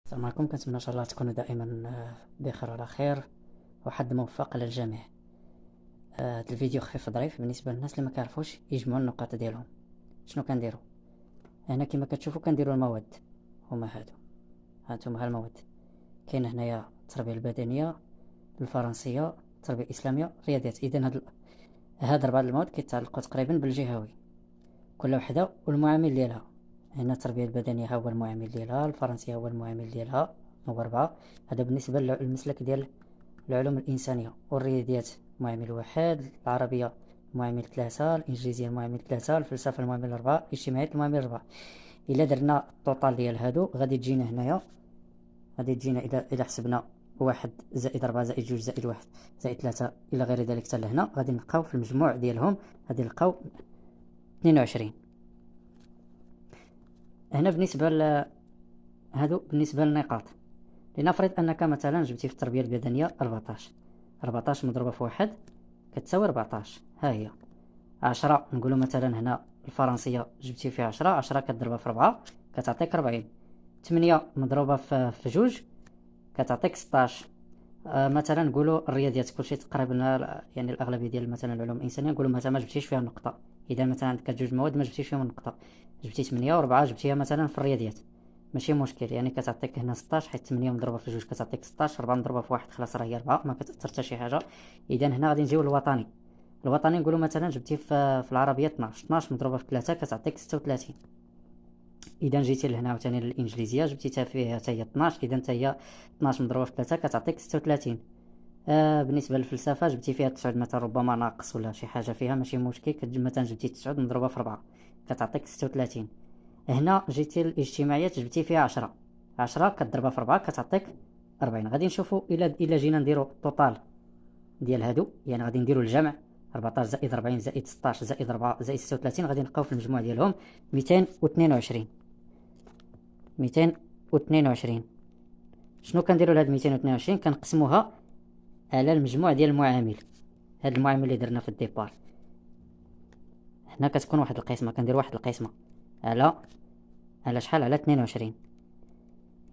السلام عليكم. كنتمنى ان شاء الله تكونوا دائما بخير وعلى خير وحد موفق للجميع. هذا الفيديو خفيف ظريف بالنسبه للناس اللي ما كيعرفوش يجمعوا النقاط ديالهم. شنو كنديروا هنا؟ كما كتشوفوا كنديروا المواد، هما هانتوما المواد. كاين هنايا التربيه البدنيه، الفرنسيه، التربيه الاسلاميه، الرياضيات. اذا هاد 4 المواد كيتعلقوا تقريبا بالجهوي، كل وحده والمعامل ديالها. هنا التربيه البدنيه ها هو المعامل ديالها، الفرنسيه هو المعامل ديالها، هو 4. هذا بالنسبه للمسلك ديال العلوم الإنسانية. والرياضيات معامل 1، العربية معامل 3، الإنجليزية معامل 3، الفلسفة المعامل 4، الاجتماعيات المعامل 4. إلا درنا الطوطال ديال هادو غادي تجينا هنايا، غادي تجينا إلا حسبنا 1 زائد 4 زائد 2 زائد 1 زائد 3 إلى غير ذلك حتى لهنا، غادي نلقاو في المجموع ديالهم غادي نلقاو 22. هنا بالنسبة هادو بالنسبة للنقاط. لنفرض أنك مثلا جبتي في التربية البدنية 14 مضروبة في 1 كتساوي 14. ها هي 10. نقولوا مثلا هنا الفرنسية جبتي فيها 10 كتضربها في 4 كتعطيك 40. 8 مضروبة في 2 كتعطيك 16. مثلا نقولوا الرياضيات كلشي تقريبا، يعني الأغلبية ديال مثلا العلوم الإنسانية نقولوا مثلا ما جبتيش فيها نقطة. إذا مثلا عندك 2 مواد ما جبتيش فيهم نقطة، جبتي 8 و4 جبتيها مثلا في الرياضيات، ماشي مشكل، يعني كتعطيك هنا 16 حيت 8 مضروبة في 2 كتعطيك 16، 4 مضروبة في 1 خلاص راه هي 4 ما كتأثر حتى شي حاجة. إذا هنا غادي نجيو للوطني. الوطني نقولوا مثلا جبتي في العربية 12 مضروبة في 3 كتعطيك 36. إذا جيتي لهنا عاوتاني للإنجليزية جبتي فيها حتى هي 12، إذا حتى هي 12 مضروبة في 3 كتعطيك 36. بالنسبة للفلسفة جبتي فيها 9 مثلا ربما ناقص ولا شي حاجة فيها ماشي مشكل، كتجي مثلا جبتي 9 مضروبة في 4 كتعطيك 36. هنا جيتي للاجتماعيات جبتي فيها 10 كتضربها في 4 كتعطيك 40. غادي نشوفوا إلا جينا نديرو الطوطال ديال هادو، يعني غادي نديرو الجمع 14 زائد 40 زائد 16 زائد 4 زائد 36 غادي نلقاو في المجموع ديالهم 222. 222. شنو كنديروا لهاد 222؟ كنقسموها على المجموع ديال المعامل. هاد المعامل اللي درنا في الديبار هنا كتكون واحد القسمه، كندير واحد القسمه على شحال؟ على 22.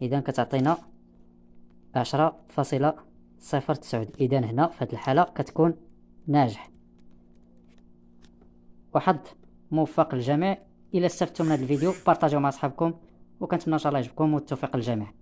اذا كتعطينا 10.09. اذا هنا في هاد الحاله كتكون ناجح. وحظ موفق للجميع. الى استفدتم من هذا الفيديو بارطاجيو مع اصحابكم، وكنتمنى ان شاء الله يعجبكم والتوفيق للجميع.